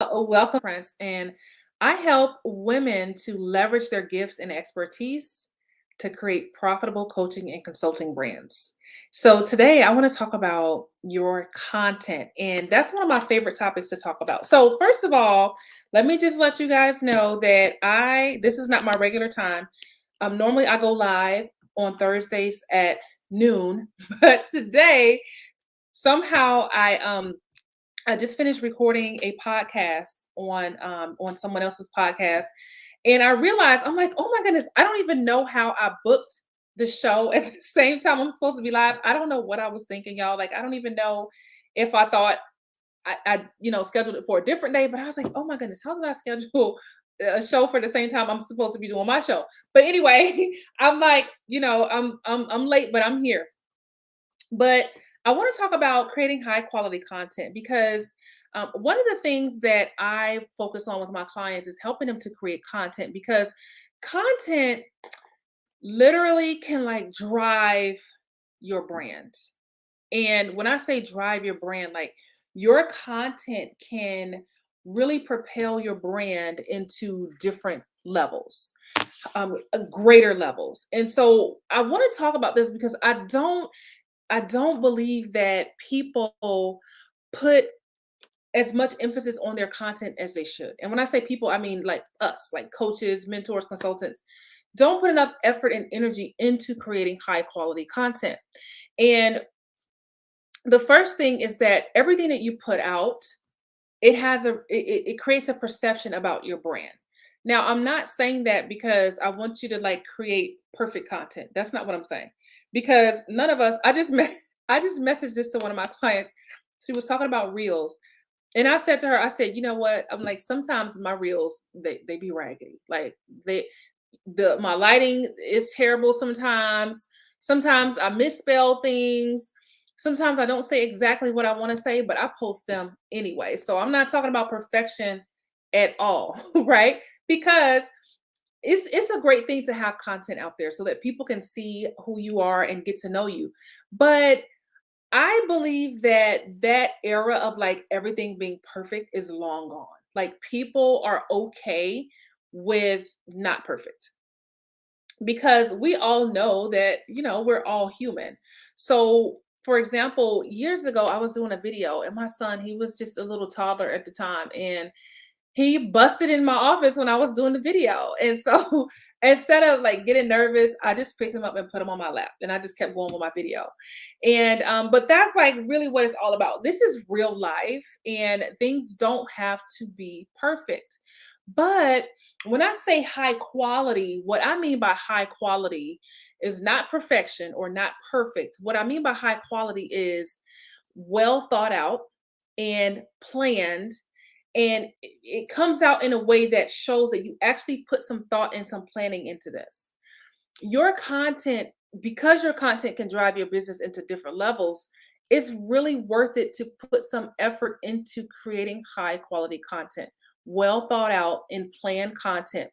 Welcome, Prince. And I help women to leverage their gifts and expertise to create profitable coaching and consulting brands. So, today I want to talk about your content, and that's one of my favorite topics to talk about. So, first of all, let me just let you guys know that this is not my regular time. Normally, I go live on Thursdays at noon, but today somehow I just finished recording a podcast on someone else's podcast, and I realized I'm like, oh my goodness, I don't even know how I booked the show at the same time I'm supposed to be live. I don't know what I was thinking, y'all. Like, I don't even know if I thought I scheduled it for a different day, but I was like, oh my goodness, how did I schedule a show for the same time I'm supposed to be doing my show? But anyway, I'm like, I'm late, but I'm here. But I want to talk about creating high quality content because one of the things that I focus on with my clients is helping them to create content because content literally can like drive your brand. And when I say drive your brand, like your content can really propel your brand into different levels, greater levels. And so I want to talk about this because I don't believe that people put as much emphasis on their content as they should. And when I say people, I mean like us, like coaches, mentors, consultants. Don't put enough effort and energy into creating high quality content. And the first thing is that everything that you put out, it creates a perception about your brand. Now, I'm not saying that because I want you to like create perfect content. That's not what I'm saying. Because none of us, I just messaged this to one of my clients. She was talking about reels. And I said to her, I said, you know what? I'm like, sometimes my reels, they be raggedy. Like they the my lighting is terrible sometimes. Sometimes I misspell things. Sometimes I don't say exactly what I want to say, but I post them anyway. So I'm not talking about perfection at all, right? Because it's a great thing to have content out there so that people can see who you are and get to know you. But I believe that that era of like everything being perfect is long gone. Like people are okay with not perfect because we all know that, we're all human. So, for example, years ago, I was doing a video and my son, he was just a little toddler at the time. And he busted in my office when I was doing the video. And so instead of like getting nervous, I just picked him up and put him on my lap and I just kept going with my video. And but that's like really what it's all about. This is real life and things don't have to be perfect. But when I say high quality, what I mean by high quality is not perfection or not perfect. What I mean by high quality is well thought out and planned, and it comes out in a way that shows that you actually put some thought and some planning into this. Your content, because your content can drive your business into different levels, it's really worth it to put some effort into creating high quality content, well thought out and planned content.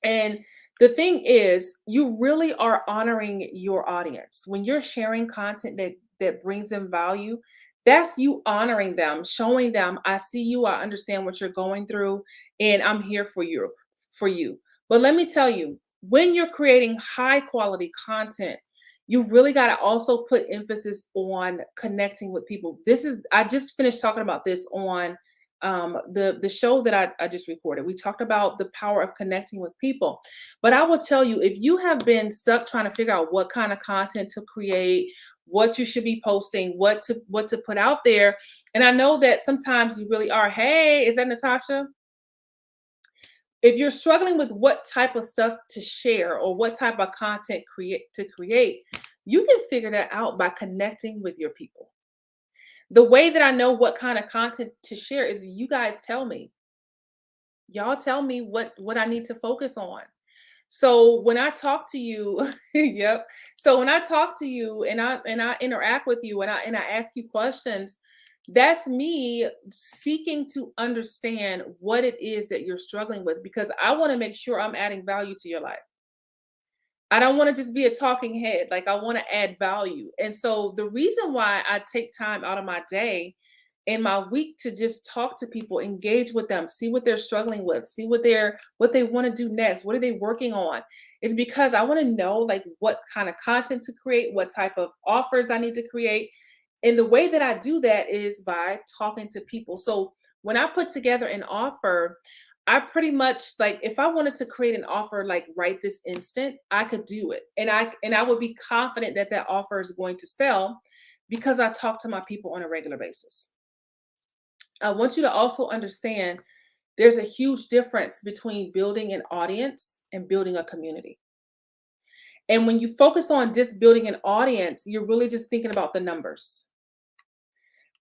And the thing is, you really are honoring your audience. When you're sharing content that brings them value, that's you honoring them, showing them, I see you, I understand what you're going through, and I'm here for you. But let me tell you, when you're creating high quality content, you really got to also put emphasis on connecting with people. I just finished talking about this on the show that I just recorded. We talked about the power of connecting with people. But I will tell you, if you have been stuck trying to figure out what kind of content to create, what you should be posting, what to put out there, and I know that sometimes you really are. Hey, is that Natasha? If you're struggling with what type of stuff to share or what type of content create, you can figure that out by connecting with your people. The way that I know what kind of content to share is you guys tell me. Y'all tell me what I need to focus on. So when I talk to you, yep. So when I talk to you and I interact with you and I ask you questions, that's me seeking to understand what it is that you're struggling with because I want to make sure I'm adding value to your life. I don't want to just be a talking head. Like I want to add value. And so the reason why I take time out of my day in my week to just talk to people, engage with them, see what they're struggling with, see what they want to do next, what are they working on, is because I want to know like what kind of content to create, what type of offers I need to create. And the way that I do that is by talking to people. So when I put together an offer, I pretty much like if I wanted to create an offer like right this instant, I could do it. And I would be confident that that offer is going to sell because I talk to my people on a regular basis. I want you to also understand there's a huge difference between building an audience and building a community. And when you focus on just building an audience, you're really just thinking about the numbers.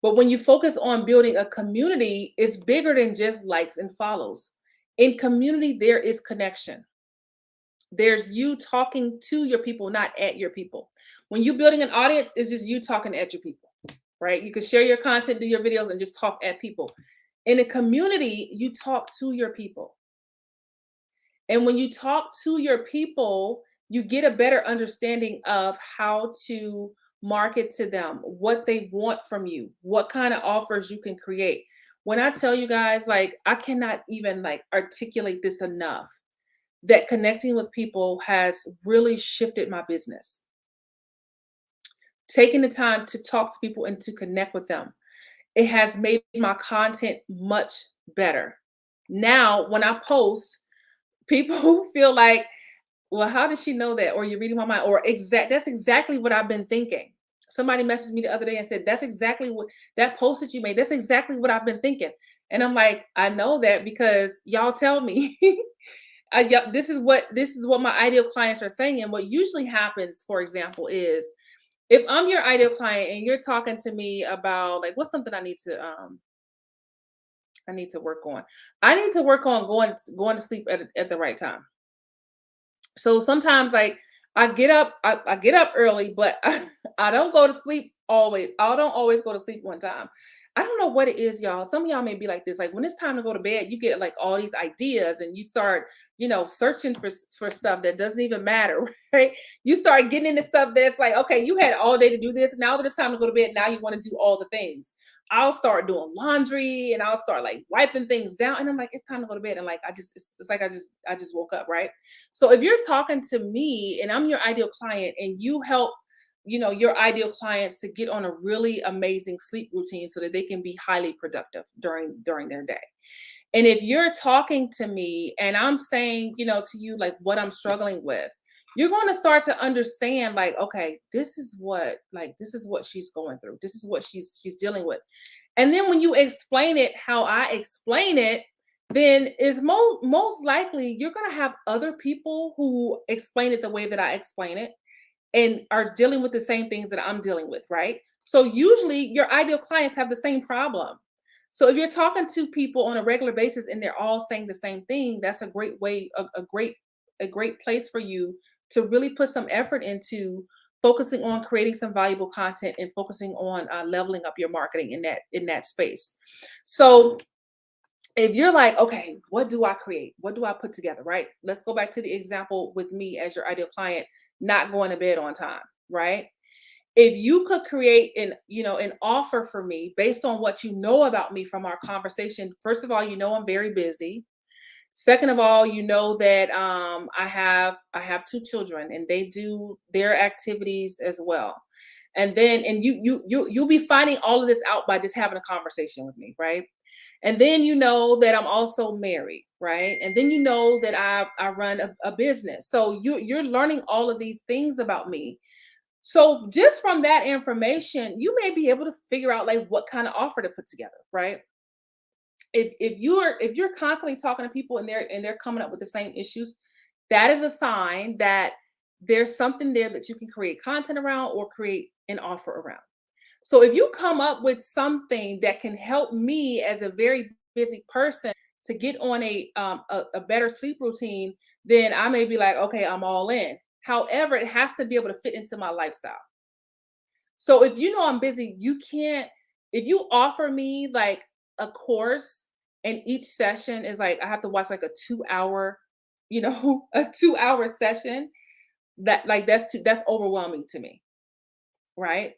But when you focus on building a community, it's bigger than just likes and follows. In community, there is connection. There's you talking to your people, not at your people. When you're building an audience, it's just you talking at your people, right? You can share your content, do your videos, and just talk at people. In a community, you talk to your people. And when you talk to your people, you get a better understanding of how to market to them, what they want from you, what kind of offers you can create. When I tell you guys, like, I cannot even like articulate this enough that connecting with people has really shifted my business. Taking the time to talk to people and to connect with them, it has made my content much better. Now, when I post, people feel like, well, how did she know that? Or you're reading my mind, or that's exactly what I've been thinking. Somebody messaged me the other day and said, that's exactly what that post that you made, that's exactly what I've been thinking. And I'm like, I know that because y'all tell me. Yeah, this is what my ideal clients are saying. And what usually happens, for example, is if I'm your ideal client and you're talking to me about like what's something I need to work on. I need to work on going to sleep at the right time. So sometimes like I get up early, but I don't go to sleep always. I don't always go to sleep one time. I don't know what it is, y'all. Some of y'all may be like this. Like when it's time to go to bed, you get like all these ideas and you start, searching for stuff that doesn't even matter, right? You start getting into stuff that's like, okay, you had all day to do this. Now that it's time to go to bed, now you want to do all the things. I'll start doing laundry and I'll start like wiping things down. And I'm like, it's time to go to bed. And like it's like I just woke up, right? So if you're talking to me and I'm your ideal client and you help, your ideal clients to get on a really amazing sleep routine so that they can be highly productive during their day. And if you're talking to me and I'm saying, to you like what I'm struggling with, you're going to start to understand like, okay, this is what she's going through. This is what she's dealing with. And then when you explain it how I explain it, then is most likely you're going to have other people who explain it the way that I explain it and are dealing with the same things that I'm dealing with, right? So usually your ideal clients have the same problem. So if you're talking to people on a regular basis and they're all saying the same thing, that's a great way, a great place for you to really put some effort into focusing on creating some valuable content and focusing on leveling up your marketing in that space. So if you're like, okay, what do I create? What do I put together? Right? Let's go back to the example with me as your ideal client, not going to bed on time, right? If you could create an offer for me based on what you know about me from our conversation. First of all, I'm very busy. Second of all, you know that I have two children and they do their activities as well. And you'll be finding all of this out by just having a conversation with me, right? And then you know that I'm also married, right? And then you know that I run a business. So you're learning all of these things about me. So just from that information, you may be able to figure out like what kind of offer to put together, right? If you're constantly talking to people and they're coming up with the same issues, that is a sign that there's something there that you can create content around or create an offer around. So if you come up with something that can help me as a very busy person to get on a better sleep routine, then I may be like, okay, I'm all in. However, it has to be able to fit into my lifestyle. So if you know I'm busy, you can't, if you offer me like a course and each session is like, I have to watch like a 2 hour, a 2 hour session, that's overwhelming to me, right?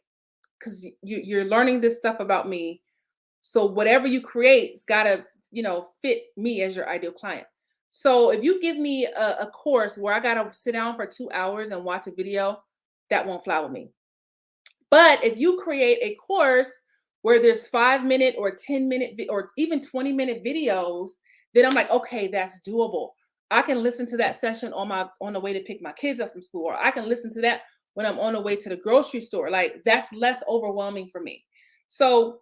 Because you're learning this stuff about me. So whatever you create's got to, fit me as your ideal client. So if you give me a course where I got to sit down for 2 hours and watch a video, that won't fly with me. But if you create a course where there's 5 minute or 10 minute or even 20-minute videos, then I'm like, okay, that's doable. I can listen to that session on the way to pick my kids up from school, or I can listen to that when I'm on the way to the grocery store. Like that's less overwhelming for me. So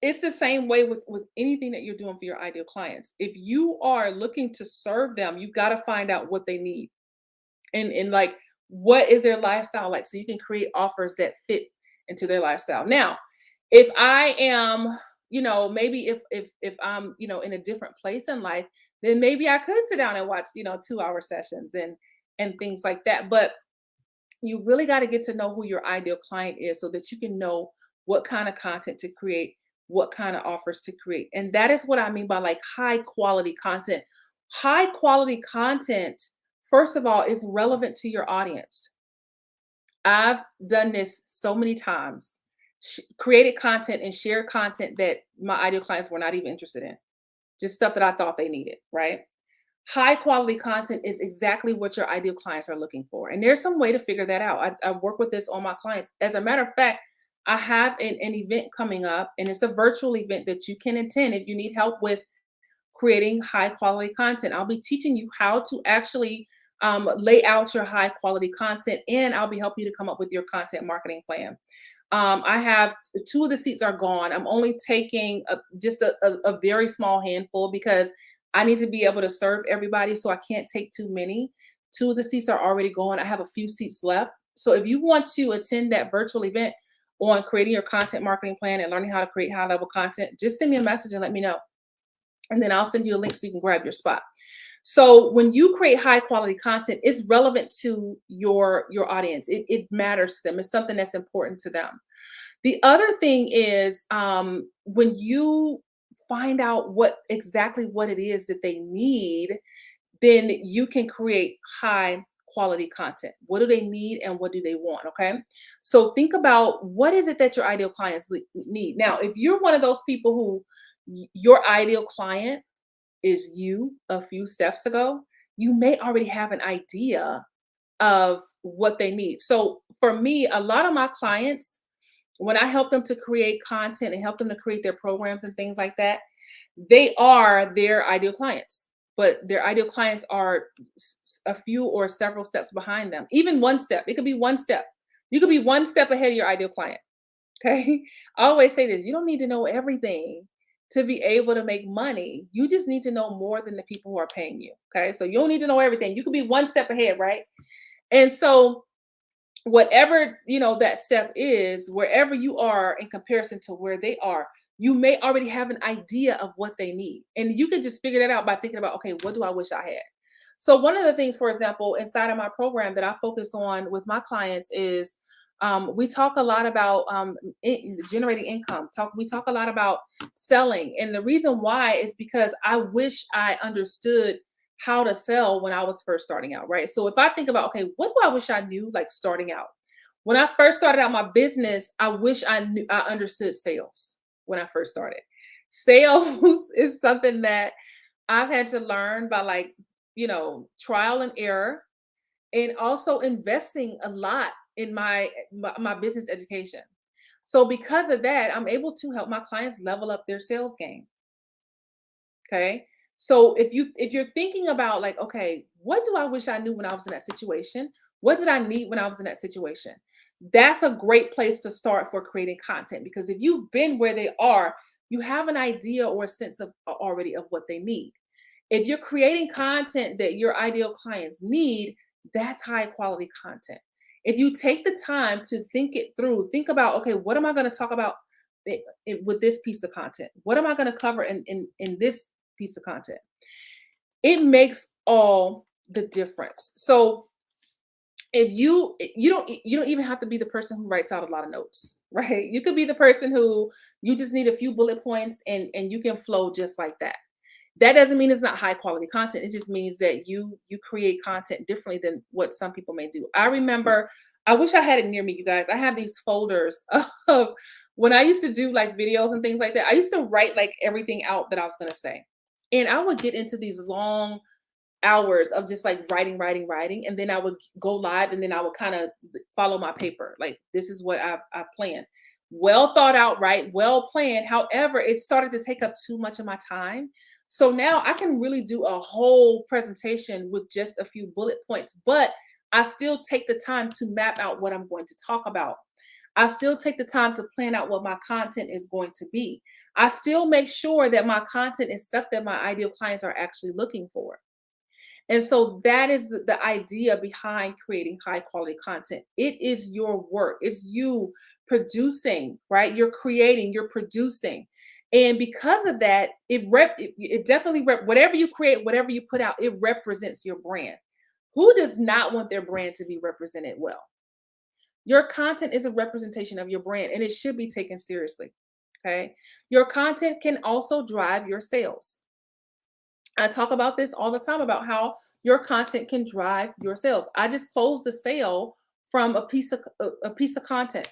it's the same way with anything that you're doing for your ideal clients. If you are looking to serve them, you got to find out what they need and like what is their lifestyle like so you can create offers that fit into their lifestyle. Now if I am, maybe if I'm, in a different place in life, then maybe I could sit down and watch, 2 hour sessions and things like that. But you really got to get to know who your ideal client is so that you can know what kind of content to create, what kind of offers to create. And that is what I mean by like high quality content. High quality content, first of all, is relevant to your audience. I've done this so many times. Created content and shared content that my ideal clients were not even interested in. Just stuff that I thought they needed, right? High quality content is exactly what your ideal clients are looking for. And there's some way to figure that out. I work with this on my clients. As a matter of fact, I have an event coming up, and it's a virtual event that you can attend if you need help with creating high quality content. I'll be teaching you how to actually lay out your high quality content, and I'll be helping you to come up with your content marketing plan. I have two of the seats are gone. I'm only taking just a very small handful because I need to be able to serve everybody. So I can't take too many. Two of the seats are already gone. I have a few seats left. So if you want to attend that virtual event on creating your content marketing plan and learning how to create high level content, just send me a message and let me know. And then I'll send you a link so you can grab your spot. So when you create high quality content, it's relevant to your audience. It matters to them. It's something that's important to them. The other thing is when you find out what it is that they need, then you can create high quality content. What do they need and what do they want? Okay. So think about what is it that your ideal clients need. Now, if you're one of those people who your ideal client is you a few steps ago, you may already have an idea of what they need. So for me, a lot of my clients, when I help them to create content and help them to create their programs and things like that, they are their ideal clients. But their ideal clients are a few or several steps behind them. Even one step. It could be one step. You could be one step ahead of your ideal client. Okay. I always say this, you don't need to know everything to be able to make money. You just need to know more than the people who are paying you. Okay. So you don't need to know everything. You could be one step ahead, right? And so whatever, that step is, wherever you are in comparison to where they are, you may already have an idea of what they need. And you can just figure that out by thinking about, okay, what do I wish I had? So one of the things, for example, inside of my program that I focus on with my clients is we talk a lot about generating income. We talk a lot about selling, and the reason why is because I wish I understood how to sell when I was first starting out, right? So if I think about, okay, what do I wish I knew like starting out? When I first started out my business, I wish I understood sales when I first started. Sales is something that I've had to learn by like, trial and error, and also investing a lot in my business education. So because of that, I'm able to help my clients level up their sales game. Okay. So if you're thinking about like, okay, what do I wish I knew when I was in that situation? What did I need when I was in that situation? That's a great place to start for creating content, because if you've been where they are, you have an idea or a sense of already of what they need. If you're creating content that your ideal clients need, that's high quality content. If you take the time to think it through, think about, okay, what am I going to talk about with this piece of content? What am I going to cover in this piece of content? It makes all the difference. So if you don't even have to be the person who writes out a lot of notes, right? You could be the person who you just need a few bullet points and you can flow just like that. That doesn't mean it's not high quality content. It just means that you create content differently than what some people may do. I remember, I wish I had it near me, you guys. I have these folders of When I used to do like videos and things like that, I used to write like everything out that I was going to say. And I would get into these long hours of just like writing, writing, writing. And then I would go live and then I would kind of follow my paper. Like, this is what I planned. Well thought out, right? Well planned. However, it started to take up too much of my time. So now I can really do a whole presentation with just a few bullet points, but I still take the time to map out what I'm going to talk about. I still take the time to plan out what my content is going to be. I still make sure that my content is stuff that my ideal clients are actually looking for. And so that is the idea behind creating high quality content. It is your work. It's you producing, right? You're creating, you're producing. And because of that, it definitely whatever you create, whatever you put out, it represents your brand. Who does not want their brand to be represented well? Your content is a representation of your brand and it should be taken seriously. Okay? Your content can also drive your sales. I talk about this all the time about how your content can drive your sales. I just closed a sale from a piece of content.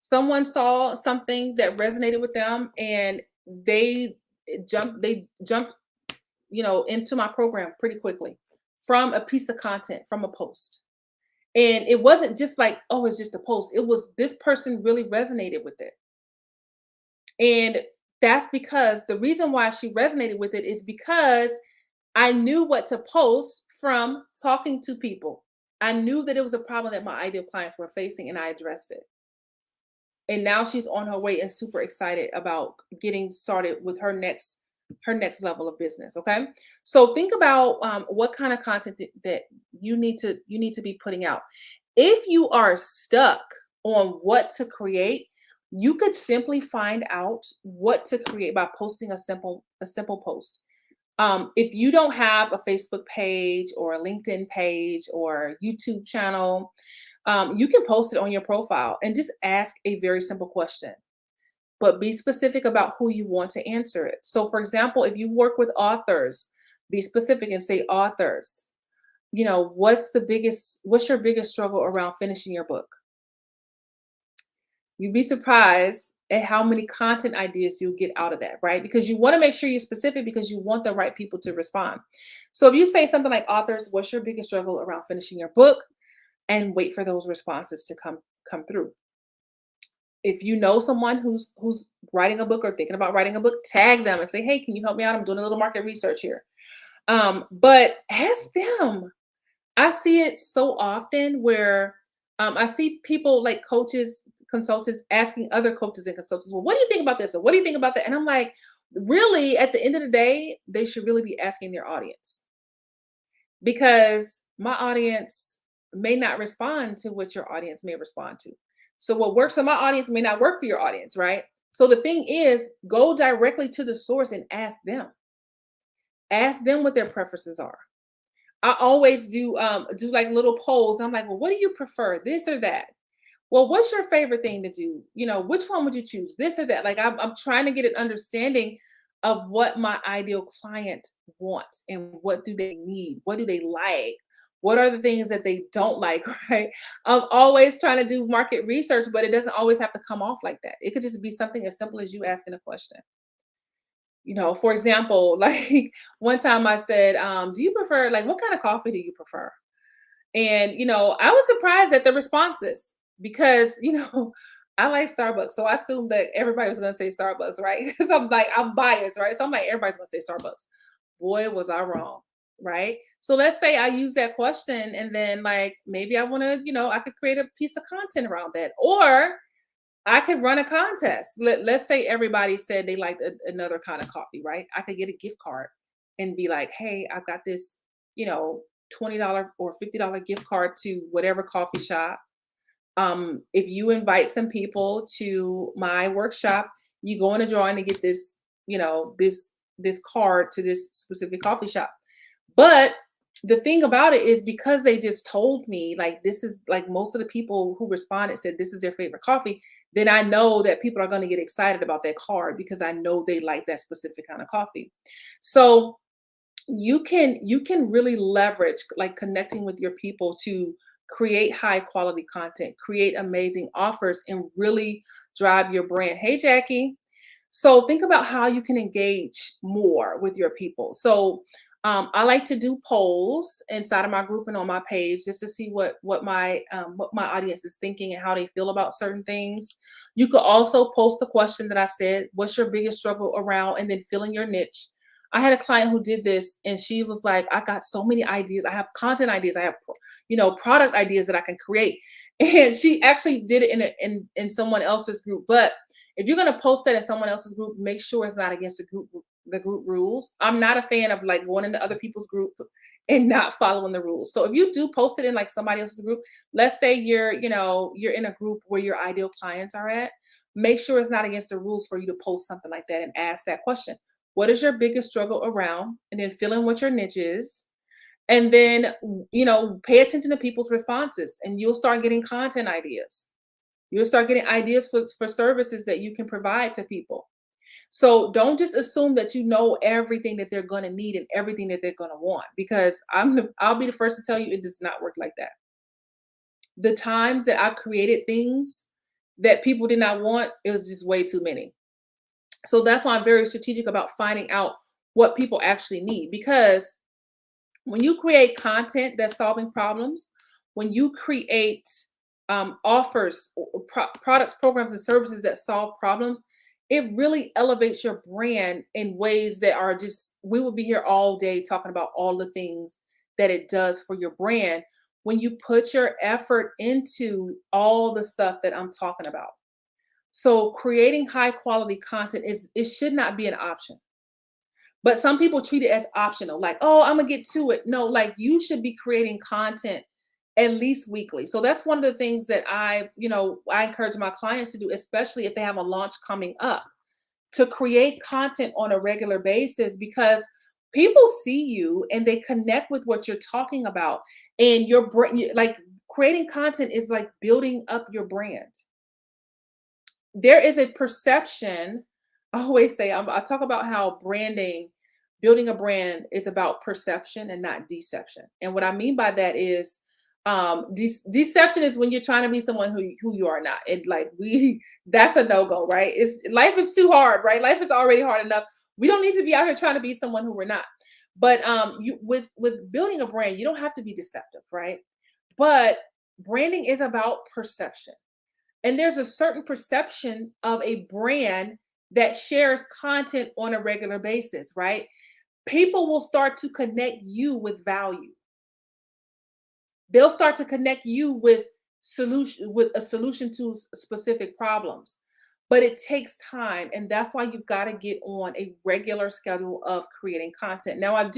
Someone saw something that resonated with them and they jumped, into my program pretty quickly from a piece of content, from a post. And it wasn't just like, oh, it's just a post. It was this person really resonated with it. And that's because the reason why she resonated with it is because I knew what to post from talking to people. I knew that it was a problem that my ideal clients were facing and I addressed it. And now she's on her way and super excited about getting started with her next level of business. Okay, so think about what kind of content that you need to be putting out. If you are stuck on what to create, you could simply find out what to create by posting a simple post. If you don't have a Facebook page or a LinkedIn page or YouTube channel, you can post it on your profile and just ask a very simple question, but be specific about who you want to answer it. So, for example, if you work with authors, be specific and say, authors, what's your biggest struggle around finishing your book? You'd be surprised at how many content ideas you'll get out of that, right? Because you want to make sure you're specific because you want the right people to respond. So if you say something like, authors, what's your biggest struggle around finishing your book? And wait for those responses to come through. If you know someone who's writing a book or thinking about writing a book, tag them and say, hey, can you help me out? I'm doing a little market research here. But ask them. I see it so often where I see people like coaches, consultants asking other coaches and consultants, well, what do you think about this? Or what do you think about that? And I'm like, really, at the end of the day, they should really be asking their audience, because my audience may not respond to what your audience may respond to. So what works for my audience may not work for your audience, right? So the thing is, go directly to the source and ask them. Ask them what their preferences are. I always do like little polls. I'm like, well, what do you prefer, this or that? Well, what's your favorite thing to do? Which one would you choose, this or that? Like, I'm trying to get an understanding of what my ideal client wants and what do they need? What do they like? What are the things that they don't like, right? I'm always trying to do market research, but it doesn't always have to come off like that. It could just be something as simple as you asking a question. For example, like one time I said, do you prefer, like, what kind of coffee do you prefer? And, I was surprised at the responses because, I like Starbucks. So I assumed that everybody was going to say Starbucks, right? Because I'm like, I'm biased, right? So I'm like, everybody's going to say Starbucks. Boy, was I wrong, right? So let's say I use that question and then, like, maybe I want to, I could create a piece of content around that. Or I could run a contest. Let's say everybody said they liked another kind of coffee, right? I could get a gift card and be like, hey, I've got this, you know, $20 or $50 gift card to whatever coffee shop. If you invite some people to my workshop, you go in a drawing to get this, this card to this specific coffee shop. But the thing about it is, because they just told me, like, this is, like, most of the people who responded said this is their favorite coffee, then I know that people are going to get excited about that card because I know they like that specific kind of coffee. So you can really leverage, like, connecting with your people to create high quality content, create amazing offers, and really drive your brand. Hey, Jackie. So think about how you can engage more with your people. So I like to do polls inside of my group and on my page just to see what my audience is thinking and how they feel about certain things. You could also post the question that I said, "What's your biggest struggle around?" and then fill in your niche. I had a client who did this, and she was like, "I got so many ideas. I have content ideas. I have, product ideas that I can create." And she actually did it in someone else's group, but if you're gonna post that in someone else's group, make sure it's not against the group rules. I'm not a fan of like going into other people's group and not following the rules. So if you do post it in like somebody else's group, let's say you're in a group where your ideal clients are at, make sure it's not against the rules for you to post something like that and ask that question. What is your biggest struggle around? And then fill in what your niche is. And then, pay attention to people's responses and you'll start getting content ideas. You'll start getting ideas for services that you can provide to people. So don't just assume that you know everything that they're going to need and everything that they're going to want, because I'll be the first to tell you it does not work like that. The times that I created things that people did not want, it was just way too many. So that's why I'm very strategic about finding out what people actually need, because when you create content that's solving problems, when you create offers, products, programs, and services that solve problems, it really elevates your brand in ways that are just, we will be here all day talking about all the things that it does for your brand when you put your effort into all the stuff that I'm talking about. So creating high quality content it should not be an option. But some people treat it as optional, like, oh, I'm gonna get to it. No, like you should be creating content at least weekly. So that's one of the things that I encourage my clients to do, especially if they have a launch coming up, to create content on a regular basis, because people see you and they connect with what you're talking about. And your brand, like creating content is like building up your brand. There is a perception. I always say, I talk about how building a brand is about perception and not deception. And what I mean by that is, deception is when you're trying to be someone who you are not. And like that's a no go, right? Life is too hard, right? Life is already hard enough. We don't need to be out here trying to be someone who we're not. But you with building a brand, you don't have to be deceptive, right? But branding is about perception. And there's a certain perception of a brand that shares content on a regular basis, right? People will start to connect you with value. They'll start to connect you with a solution to specific problems. But it takes time, and that's why you've got to get on a regular schedule of creating content. Now, I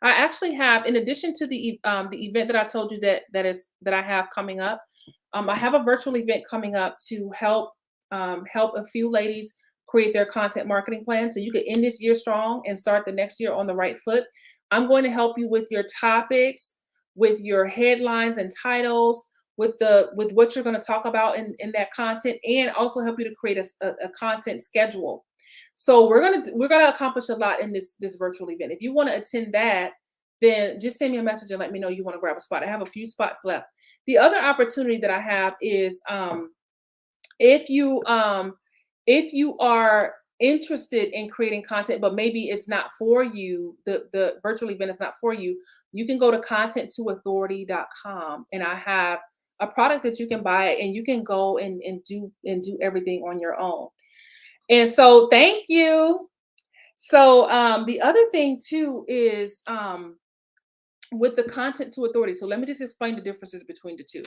actually have, in addition to the event that I told you that I have coming up, I have a virtual event coming up to help a few ladies create their content marketing plan, so you can end this year strong and start the next year on the right foot. I'm going to help you with your topics, with your headlines and titles, with what you're going to talk about in that content, and also help you to create a content schedule. So we're gonna accomplish a lot in this virtual event. If you want to attend that, then just send me a message and let me know you want to grab a spot. I have a few spots left. The other opportunity that I have is, if you are interested in creating content, but maybe it's not for you, the virtual event is not for you, you can go to content2authority.com, and I have a product that you can buy and you can go and do everything on your own. And so thank you. So the other thing too is, with the content to authority. So let me just explain the differences between the two.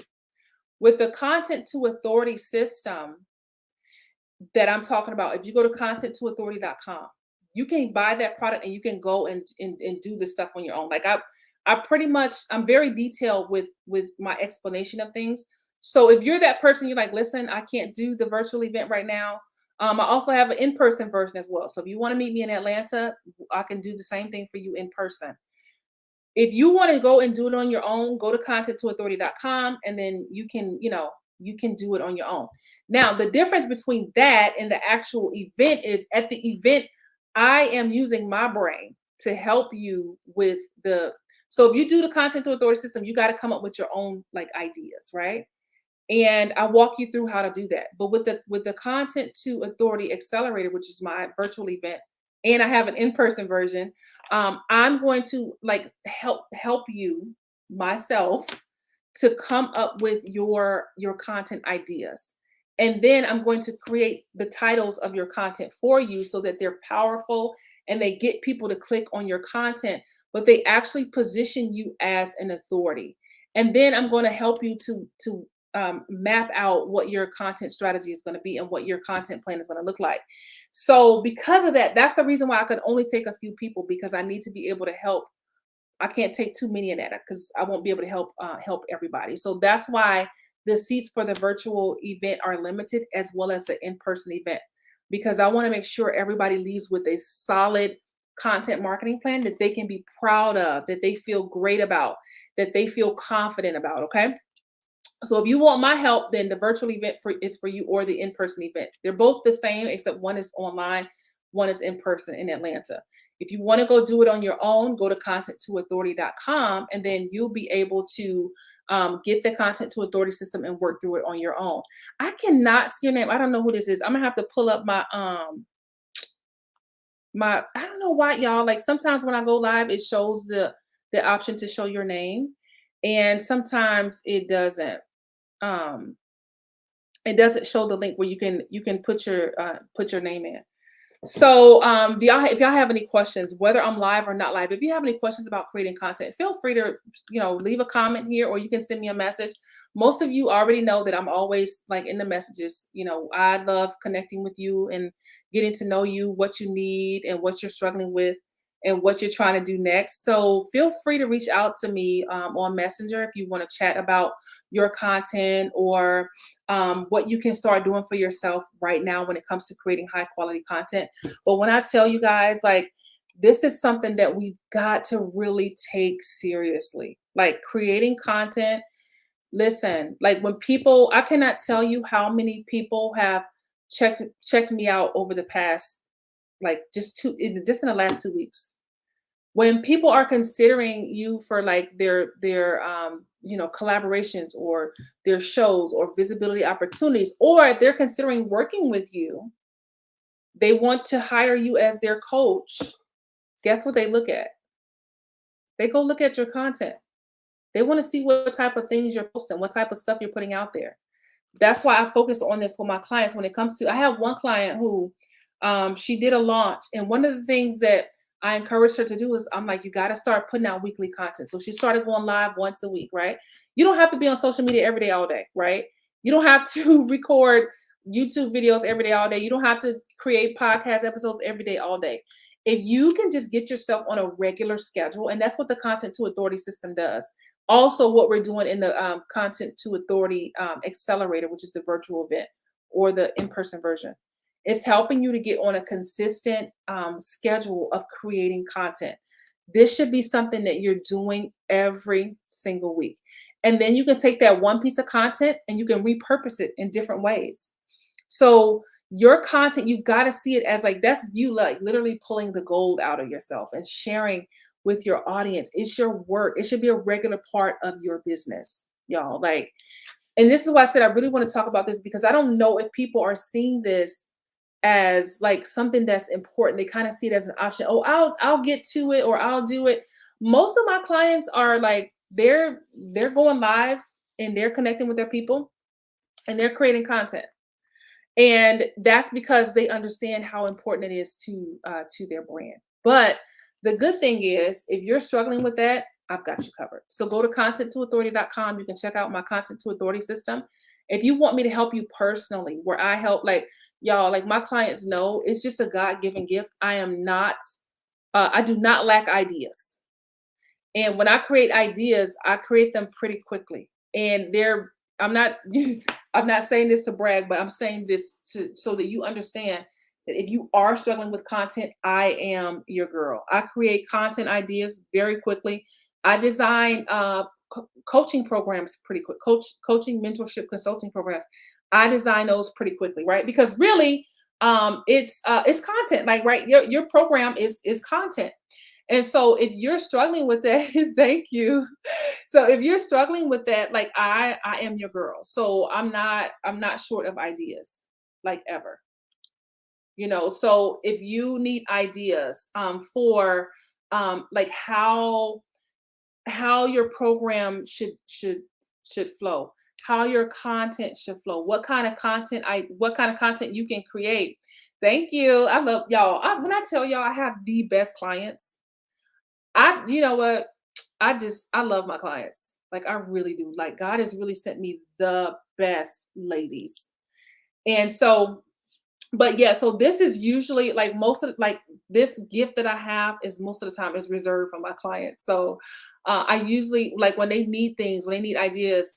With the content to authority system that I'm talking about, if you go to content2authority.com, you can buy that product and you can go and do this stuff on your own. Like I'm very detailed with my explanation of things. So if you're that person, you're like, listen, I can't do the virtual event right now. I also have an in-person version as well. So if you want to meet me in Atlanta, I can do the same thing for you in person. If you want to go and do it on your own, go to content2authority.com, and then you can do it on your own. Now, the difference between that and the actual event is, at the event, I am using my brain to help you with So if you do the content to authority system, you got to come up with your own like ideas, right? And I walk you through how to do that. But with the content to authority accelerator, which is my virtual event, and I have an in-person version, I'm going to like help you myself to come up with your content ideas. And then I'm going to create the titles of your content for you so that they're powerful and they get people to click on your content, but they actually position you as an authority. And then I'm going to help you to map out what your content strategy is going to be and what your content plan is going to look like. So because of that, that's the reason why I could only take a few people, because I need to be able to help. I can't take too many in that because I won't be able to help everybody. So that's why the seats for the virtual event are limited, as well as the in-person event, because I want to make sure everybody leaves with a solid content marketing plan that they can be proud of, that they feel great about, that they feel confident about. Okay. So if you want my help, then the virtual event is for you, or the in-person event. They're both the same, except one is online, one is in person in Atlanta. If you want to go do it on your own, go to content2authority.com, and then you'll be able to get the content to authority system and work through it on your own. I cannot see your name. I don't know who this is. I'm gonna have to pull up my I don't know why, y'all. Like sometimes when I go live, it shows the option to show your name, and sometimes um it doesn't show the link where you can put your name in. So do y'all, if y'all have any questions, whether I'm live or not live, if you have any questions about creating content, feel free to leave a comment here, or you can send me a message. Most of you already know that I'm always like in the messages. I love connecting with you and getting to know you, what you need and what you're struggling with and what you're trying to do next. So feel free to reach out to me on Messenger if you want to chat about your content, or what you can start doing for yourself right now when it comes to creating high quality content. But when I tell you guys, like, this is something that we've got to really take seriously, like creating content. Listen, like when people, I cannot tell you how many people have checked me out over the past, like just in the last 2 weeks. When people are considering you for like their collaborations or their shows or visibility opportunities, or if they're considering working with you, they want to hire you as their coach. Guess what they look at? They go look at your content. They want to see what type of things you're posting, what type of stuff you're putting out there. That's why I focus on this with my clients. When it comes to, I have one client who, she did a launch, and one of the things that I encouraged her to do is, I'm like, you got to start putting out weekly content. So she started going live once a week, right? You don't have to be on social media every day, all day, right? You don't have to record YouTube videos every day, all day. You don't have to create podcast episodes every day, all day. If you can just get yourself on a regular schedule, and that's what the content to authority system does. Also, what we're doing in the content to authority accelerator, which is the virtual event or the in-person version, it's helping you to get on a consistent schedule of creating content. This should be something that you're doing every single week. And then you can take that one piece of content and you can repurpose it in different ways. So your content, you've got to see it as like, that's you like literally pulling the gold out of yourself and sharing with your audience. It's your work. It should be a regular part of your business, y'all. Like, and this is why I said I really want to talk about this, because I don't know if people are seeing this as like something that's important. They kind of see it as an option. Oh, I'll get to it, or I'll do it. Most of my clients are like, they're going live and they're connecting with their people and they're creating content. And that's because they understand how important it is to their brand. But the good thing is, if you're struggling with that, I've got you covered. So go to content2authority.com. You can check out my content to authority system. If you want me to help you personally, where I help, like y'all, like my clients know, it's just a God-given gift. I do not lack ideas. And when I create ideas, I create them pretty quickly. And I'm not I'm not saying this to brag, but I'm saying this so that you understand that if you are struggling with content, I am your girl. I create content ideas very quickly. I design coaching programs pretty quick. Coaching, mentorship, consulting programs. I design those pretty quickly, right? Because really, it's content. Like, right, your program is content. And so if you're struggling with that, thank you. So if you're struggling with that, like I am your girl. So I'm not short of ideas, like ever. So if you need ideas for like how your program should flow, how your content should flow, what kind of content you can create. Thank you. I love y'all. When I tell y'all I have the best clients, you know what? I love my clients. Like I really do. Like God has really sent me the best ladies. And so, but yeah, so this is usually like this gift that I have is most of the time is reserved for my clients. So I usually like when they need things, when they need ideas,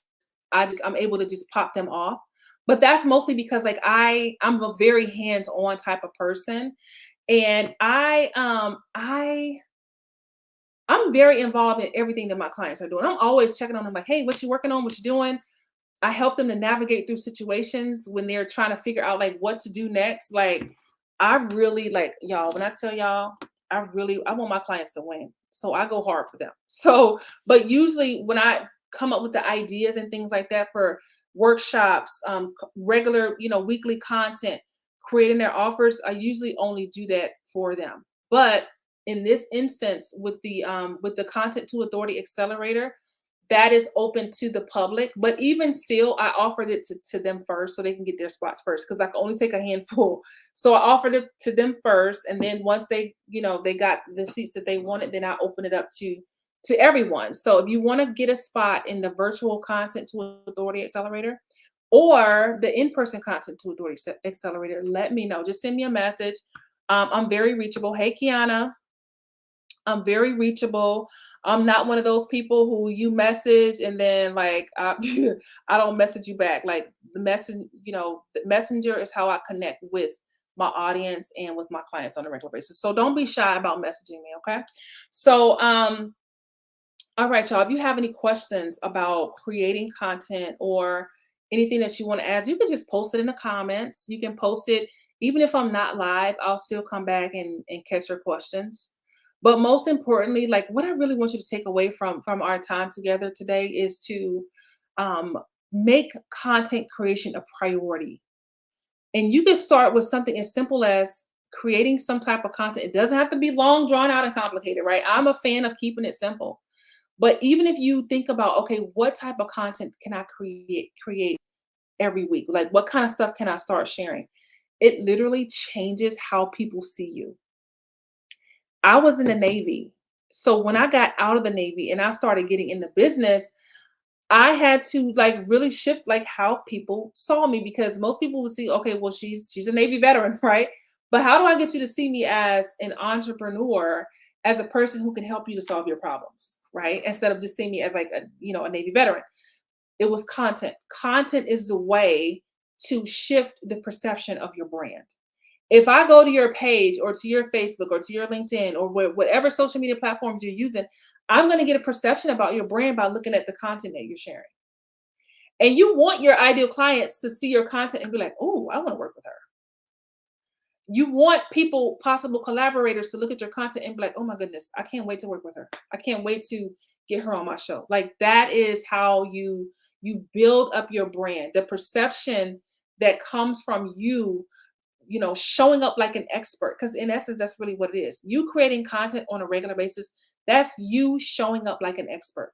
I'm able to just pop them off. But that's mostly because like I'm a very hands-on type of person. And I'm very involved in everything that my clients are doing. I'm always checking on them like, hey, what you working on? What you doing? I help them to navigate through situations when they're trying to figure out like what to do next. Like I really like y'all, when I tell y'all, I want my clients to win. So I go hard for them. So, but usually when I come up with the ideas and things like that for workshops, regular, weekly content, creating their offers, I usually only do that for them. But in this instance, with the Content to Authority Accelerator, that is open to the public. But even still, I offered it to them first so they can get their spots first because I can only take a handful. So I offered it to them first, and then once they got the seats that they wanted, then I open it up to everyone. So if you want to get a spot in the virtual Content to Authority Accelerator or the in-person Content to Authority Accelerator, let me know. Just send me a message. I'm very reachable. Hey, Kiana. I'm very reachable. I'm not one of those people who you message and then like I don't message you back. Like the messenger is how I connect with my audience and with my clients on a regular basis. So don't be shy about messaging me, okay? So all right, y'all. If you have any questions about creating content or anything that you want to ask, you can just post it in the comments. You can post it even if I'm not live, I'll still come back and catch your questions. But most importantly, like what I really want you to take away from our time together today is to um, make content creation a priority. And you can start with something as simple as creating some type of content. It doesn't have to be long, drawn out, and complicated, right? I'm a fan of keeping it simple. But even if you think about, okay, what type of content can I create every week? Like what kind of stuff can I start sharing? It literally changes how people see you. I was in the Navy. So when I got out of the Navy and I started getting into business, I had to like really shift like how people saw me because most people would see, okay, well, she's a Navy veteran, right? But how do I get you to see me as an entrepreneur, as a person who can help you to solve your problems, right? Instead of just seeing me as like a Navy veteran. It was content. Content is the way to shift the perception of your brand. If I go to your page or to your Facebook or to your LinkedIn or whatever social media platforms you're using, I'm going to get a perception about your brand by looking at the content that you're sharing. And you want your ideal clients to see your content and be like, oh, I want to work with her. You want people, possible collaborators, to look at your content and be like, oh my goodness, I can't wait to work with her. I can't wait to get her on my show. Like that is how you build up your brand. The perception that comes from you showing up like an expert, because in essence that's really what it is. You creating content on a regular basis, that's you showing up like an expert.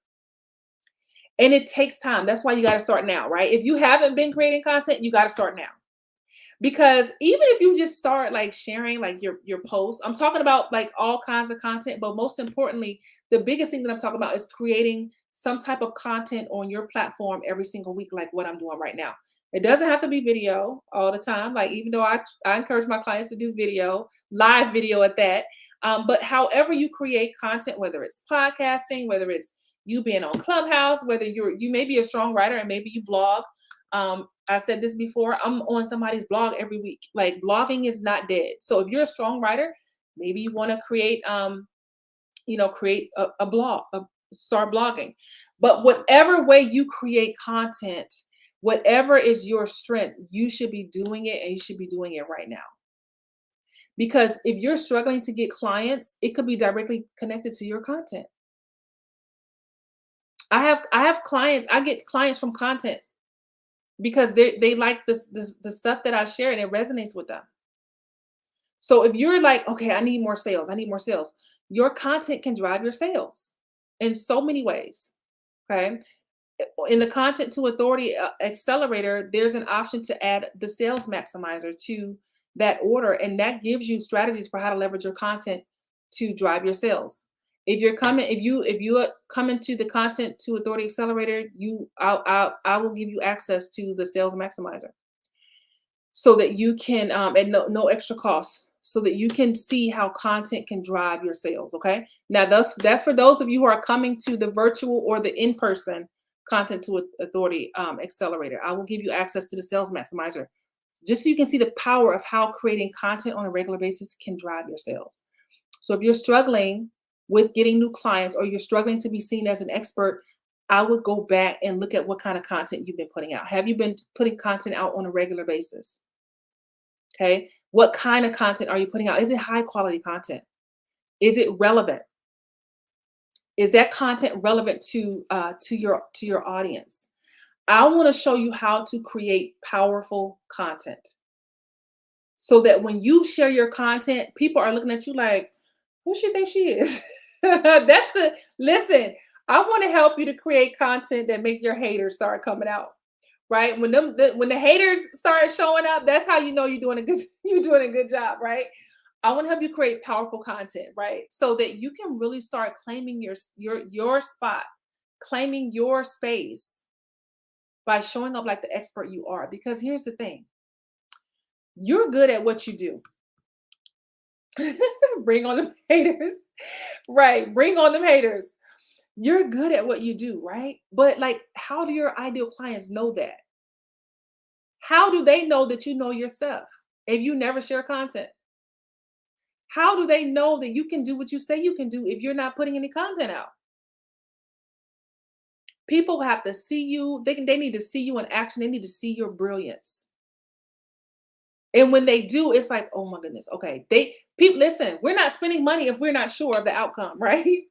And it takes time. That's why you got to start now, right? If you haven't been creating content, you got to start now. Because even if you just start like sharing like your posts, I'm talking about like all kinds of content, but most importantly, the biggest thing that I'm talking about is creating some type of content on your platform every single week, like what I'm doing right now. It doesn't have to be video all the time. Like even though I encourage my clients to do video, live video at that. But however you create content, whether it's podcasting, whether it's you being on Clubhouse, whether you may be a strong writer and maybe you blog. I said this before, I'm on somebody's blog every week. Like blogging is not dead. So if you're a strong writer, maybe you want to create a blog, start blogging. But whatever way you create content, whatever is your strength, you should be doing it and you should be doing it right now. Because if you're struggling to get clients, it could be directly connected to your content. I have clients, I get clients from content because they like this the stuff that I share and it resonates with them. So if you're like, okay, I need more sales, I need more sales, your content can drive your sales in so many ways. Okay. In the content to authority accelerator, there's an option to add the sales maximizer to that order, and that gives you strategies for how to leverage your content to drive your sales. If you come into the content to authority accelerator, I will give you access to the sales maximizer so that you can at no extra cost, so that you can see how content can drive your sales. Okay, now that's for those of you who are coming to the virtual or the in-person content to authority accelerator. I will give you access to the sales maximizer just so you can see the power of how creating content on a regular basis can drive your sales. So if you're struggling with getting new clients or you're struggling to be seen as an expert, I would go back and look at what kind of content you've been putting out. Have you been putting content out on a regular basis? Okay. What kind of content are you putting out? Is it high quality content? Is it relevant? Is that content relevant to your audience? I want to show you how to create powerful content so that when you share your content, people are looking at you like, who she think she is? Listen, I want to help you to create content that make your haters start coming out. Right? When the haters start showing up, that's how you know you're doing a good you're doing a good job, right? I want to help you create powerful content, right? So that you can really start claiming your spot, claiming your space by showing up like the expert you are. Because here's the thing. You're good at what you do. Bring on the haters. Right. Bring on them haters. You're good at what you do, right? But like, how do your ideal clients know that? How do they know that you know your stuff if you never share content? How do they know that you can do what you say you can do if you're not putting any content out? People have to see you. They need to see you in action. They need to see your brilliance. And when they do, it's like, oh my goodness, okay. People listen, we're not spending money if we're not sure of the outcome, right?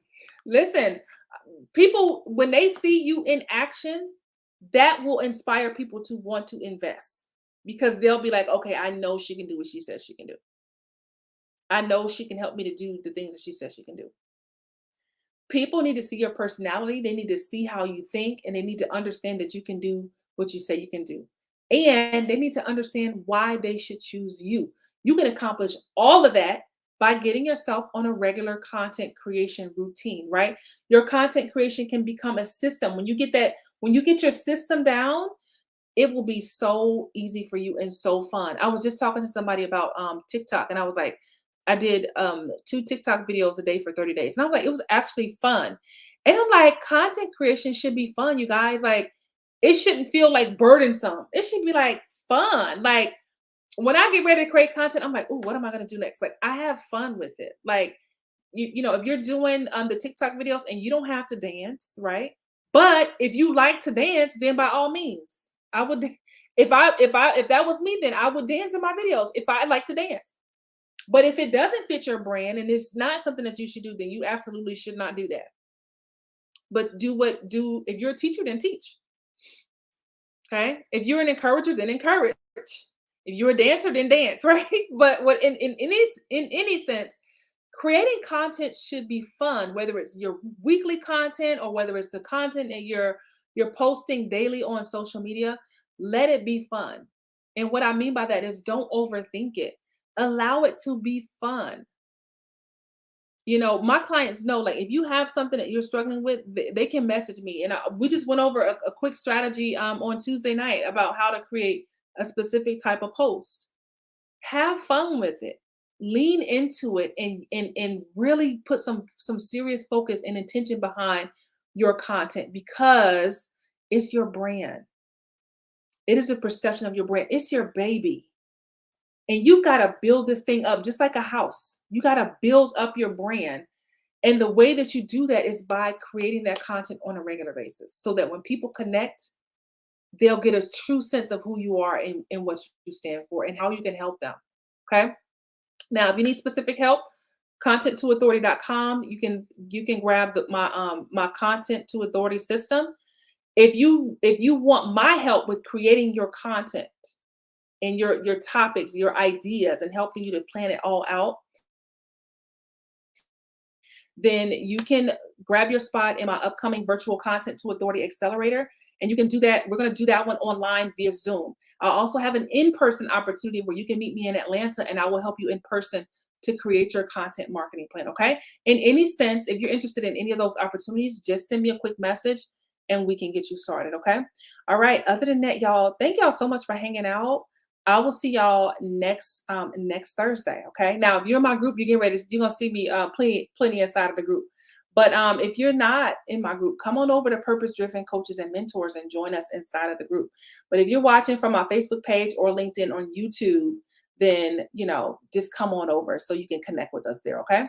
Listen, people, when they see you in action, that will inspire people to want to invest because they'll be like, okay, I know she can do what she says she can do. I know she can help me to do the things that she says she can do. People need to see your personality. They need to see how you think, and they need to understand that you can do what you say you can do. And they need to understand why they should choose you. You can accomplish all of that by getting yourself on a regular content creation routine, right? Your content creation can become a system. When you get your system down, it will be so easy for you and so fun. I was just talking to somebody about TikTok, and I was like, I did 2 TikTok videos a day for 30 days. And I'm like, it was actually fun. And I'm like, content creation should be fun, you guys. Like, it shouldn't feel like burdensome. It should be like fun. Like when I get ready to create content, I'm like, oh, what am I gonna do next? Like I have fun with it. Like you know, if you're doing the TikTok videos and you don't have to dance, right? But if you like to dance, then by all means, I would if that was me, then I would dance in my videos if I like to dance. But if it doesn't fit your brand and it's not something that you should do, then you absolutely should not do that. But do if you're a teacher, then teach. Okay. If you're an encourager, then encourage. If you're a dancer, then dance, right? But what in any sense, creating content should be fun, whether it's your weekly content or whether it's the content that you're posting daily on social media. Let it be fun. And what I mean by that is don't overthink it. Allow it to be fun. You know, my clients know, like, if you have something that you're struggling with, they can message me. And we just went over a quick strategy on Tuesday night about how to create a specific type of post. Have fun with it. Lean into it and really put some serious focus and intention behind your content because it's your brand. It is a perception of your brand. It's your baby. And you got to build this thing up just like a house. You got to build up your brand. And the way that you do that is by creating that content on a regular basis so that when people connect, they'll get a true sense of who you are and what you stand for and how you can help them. Okay. Now, if you need specific help, content2authority.com. You can grab my content to authority system. If you want my help with creating your content and your topics, your ideas, and helping you to plan it all out, then you can grab your spot in my upcoming virtual Content to Authority Accelerator. And you can do that. We're going to do that one online via Zoom. I'll also have an in-person opportunity where you can meet me in Atlanta and I will help you in person to create your content marketing plan. Okay. In any sense, if you're interested in any of those opportunities, just send me a quick message and we can get you started. Okay. All right. Other than that, y'all, thank y'all so much for hanging out. I will see y'all next Thursday. Okay. Now, if you're in my group, you're gonna see me plenty inside of the group. But if you're not in my group, come on over to Purpose Driven Coaches and Mentors and join us inside of the group. But if you're watching from my Facebook page or LinkedIn or YouTube, then just come on over so you can connect with us there. Okay.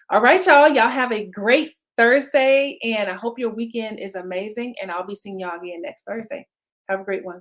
All right, y'all. Y'all have a great Thursday, and I hope your weekend is amazing. And I'll be seeing y'all again next Thursday. Have a great one.